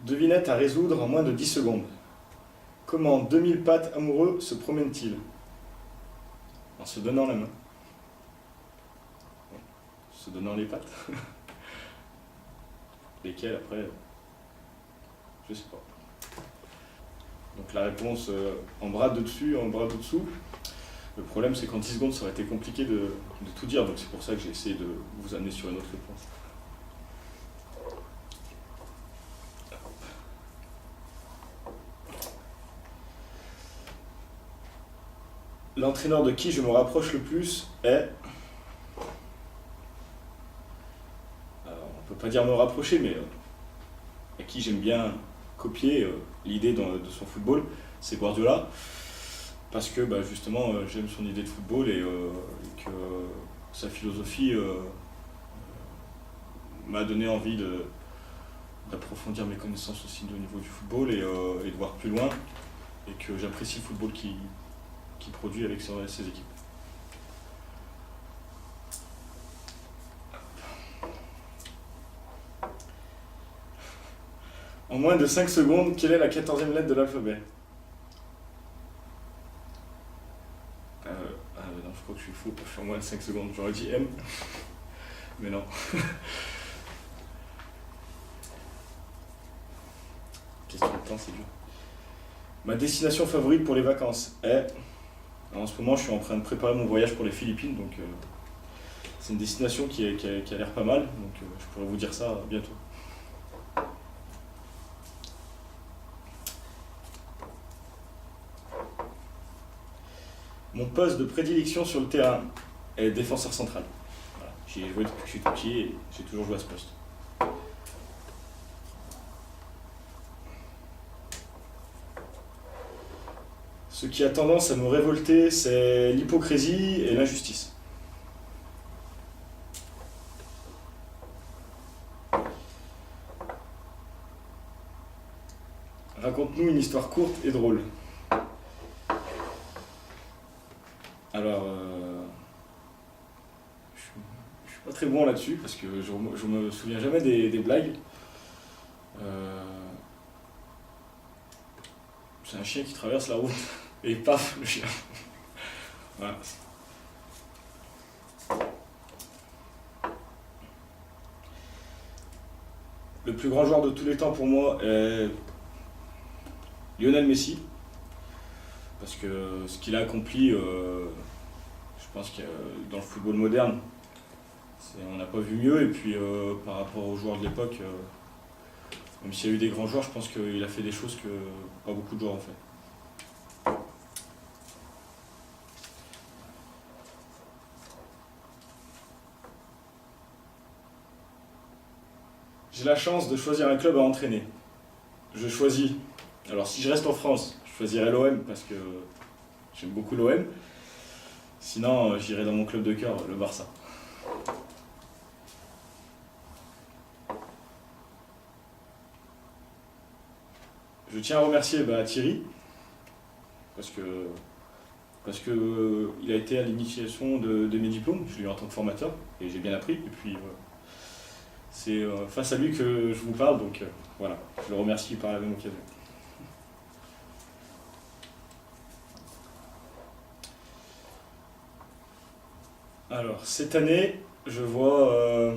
Devinette à résoudre en moins de 10 secondes. Comment 2000 pattes amoureux se promènent-ils? En se donnant la main. En se donnant les pattes. Lesquelles après? Je sais pas. Donc la réponse en bras de dessus, en bras de dessous. Le problème c'est qu'en 10 secondes ça aurait été compliqué de tout dire, donc c'est pour ça que j'ai essayé de vous amener sur une autre réponse. L'entraîneur de qui je me rapproche le plus est... on peut pas dire me rapprocher, mais à qui j'aime bien copier l'idée de son football, c'est Guardiola. Parce que justement j'aime son idée de football et que sa philosophie m'a donné envie d'approfondir mes connaissances aussi au niveau du football et de voir plus loin, et que j'apprécie le football qu'il produit avec ses équipes. En moins de 5 secondes, quelle est la 14e lettre de l'alphabet? Non, je crois que je suis fou pour faire moins de 5 secondes. J'aurais dit M, mais non. Question de temps, c'est dur. Ma destination favorite pour les vacances est... En ce moment, je suis en train de préparer mon voyage pour les Philippines, donc c'est une destination qui a l'air pas mal, donc je pourrais vous dire ça bientôt. Mon poste de prédilection sur le terrain est défenseur central. Voilà. J'y ai joué depuis que je suis tout petit et j'ai toujours joué à ce poste. Ce qui a tendance à me révolter, c'est l'hypocrisie et l'injustice. Raconte-nous une histoire courte et drôle. Alors, je suis pas très bon là-dessus parce que je me souviens jamais des blagues. C'est un chien qui traverse la route et paf, le chien. Voilà. Le plus grand joueur de tous les temps pour moi est Lionel Messi, parce que ce qu'il a accompli, je pense que dans le football moderne, on n'a pas vu mieux, et puis par rapport aux joueurs de l'époque, même s'il y a eu des grands joueurs, je pense qu'il a fait des choses que pas beaucoup de joueurs ont fait. J'ai la chance de choisir un club à entraîner. Je choisis, alors si je reste en France, je choisirai l'OM parce que j'aime beaucoup l'OM. Sinon, j'irai dans mon club de cœur, le Barça. Je tiens à remercier Thierry, parce que il a été à l'initiation de mes diplômes. Je l'ai eu en tant que formateur et j'ai bien appris. Et puis c'est face à lui que je vous parle, donc voilà, je le remercie par la même occasion. Alors, cette année, je vois...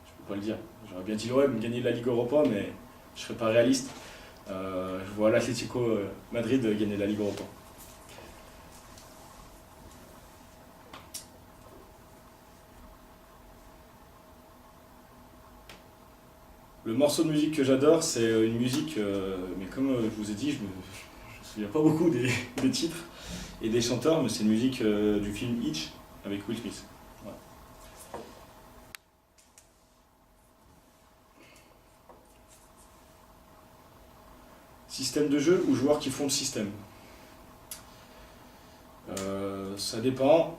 je peux pas le dire, j'aurais bien dit l'OM gagner la Ligue Europa, mais je serais pas réaliste. Je vois l'Atlético Madrid gagner la Ligue Europa. Le morceau de musique que j'adore, c'est une musique, mais comme je vous ai dit, je me souviens pas beaucoup des titres et des chanteurs, mais c'est une musique du film Hitch avec Will Smith. Voilà. Système de jeu ou joueurs qui font le système? Ça dépend.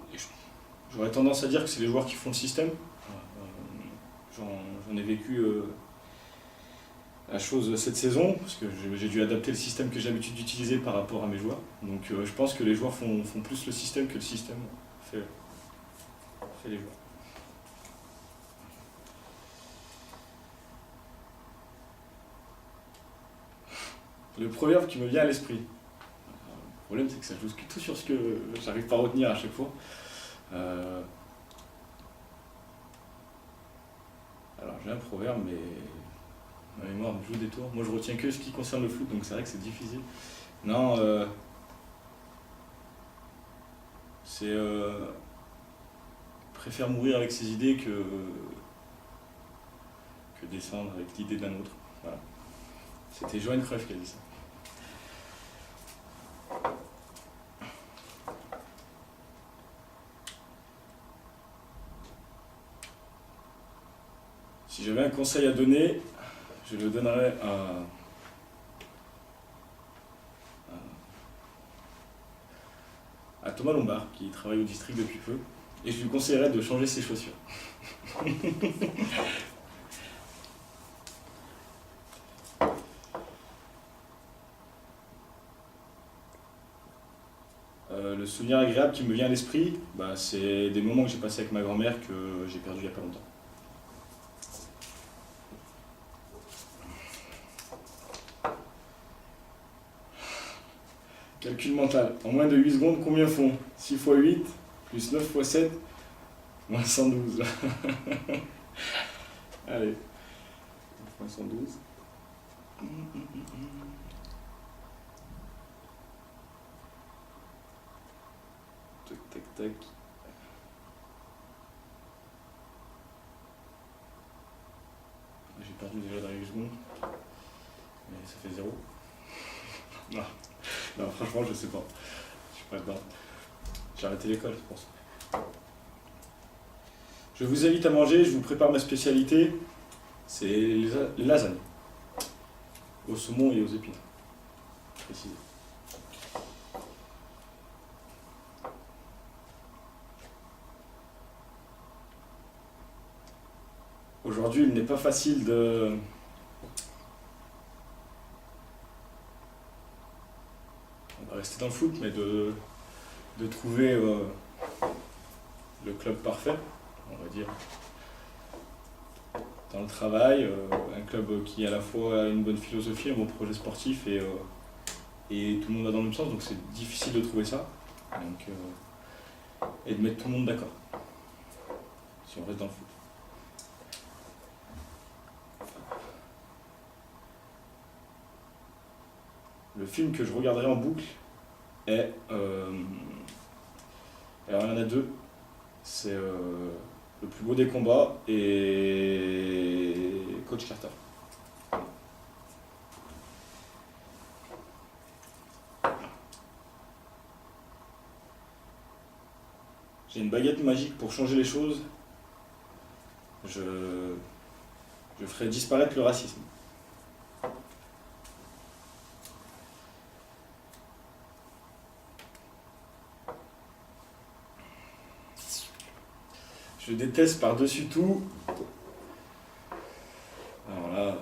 J'aurais tendance à dire que c'est les joueurs qui font le système. J'en ai vécu la chose cette saison, parce que j'ai dû adapter le système que j'ai l'habitude d'utiliser par rapport à mes joueurs. Donc je pense que les joueurs font plus le système que le système fait les joueurs. Le proverbe qui me vient à l'esprit. Le problème, c'est que ça joue tout sur ce que j'arrive pas à retenir à chaque fois. Alors, j'ai un proverbe, mais ma mémoire me joue des tours. Moi, je retiens que ce qui concerne le foot, donc c'est vrai que c'est difficile. Non, c'est préfère mourir avec ses idées que descendre avec l'idée d'un autre. Voilà. C'était Johan Cruyff qui a dit ça. Si j'avais un conseil à donner, je le donnerais à Thomas Lombard, qui travaille au district depuis peu, et je lui conseillerais de changer ses chaussures. Le souvenir agréable qui me vient à l'esprit, c'est des moments que j'ai passés avec ma grand-mère que j'ai perdu il n'y a pas longtemps. Calcul mental. En moins de 8 secondes, combien font 6 x 8, plus 9 x 7, moins 112. Allez. Moins 112. Tac, tac, tac. J'ai perdu déjà dans les secondes. Mais ça fait 0. Non. Non, franchement, je sais pas. Je suis pas dedans. J'ai arrêté l'école, c'est pour ça. Je vous invite à manger, je vous prépare ma spécialité. C'est les lasagnes. Au saumon et aux épinards. Précisé. Aujourd'hui, il n'est pas facile de... On va rester dans le foot, mais de trouver le club parfait, on va dire. Dans le travail, un club qui à la fois a une bonne philosophie, un bon projet sportif et tout le monde va dans le même sens, donc c'est difficile de trouver ça. Donc, et de mettre tout le monde d'accord, si on reste dans le foot. Le film que je regarderai en boucle est... alors il y en a deux. C'est Le plus beau des combats et Coach Carter. J'ai une baguette magique pour changer les choses. Je ferai disparaître le racisme. Je déteste par-dessus tout. Alors là,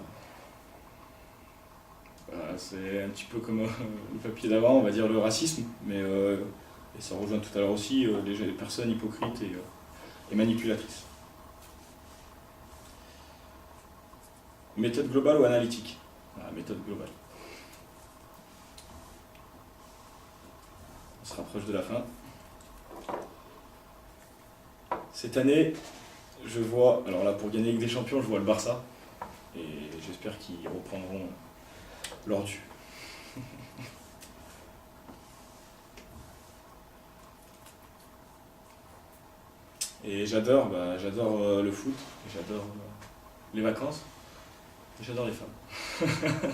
c'est un petit peu comme le papier d'avant, on va dire le racisme, mais et ça rejoint tout à l'heure aussi les personnes hypocrites et manipulatrices. Méthode globale ou analytique? Voilà, méthode globale. On se rapproche de la fin. Cette année, je vois, alors là pour gagner Ligue des Champions, je vois le Barça, et j'espère qu'ils reprendront leur dû. Et j'adore le foot, j'adore les vacances, et j'adore les femmes.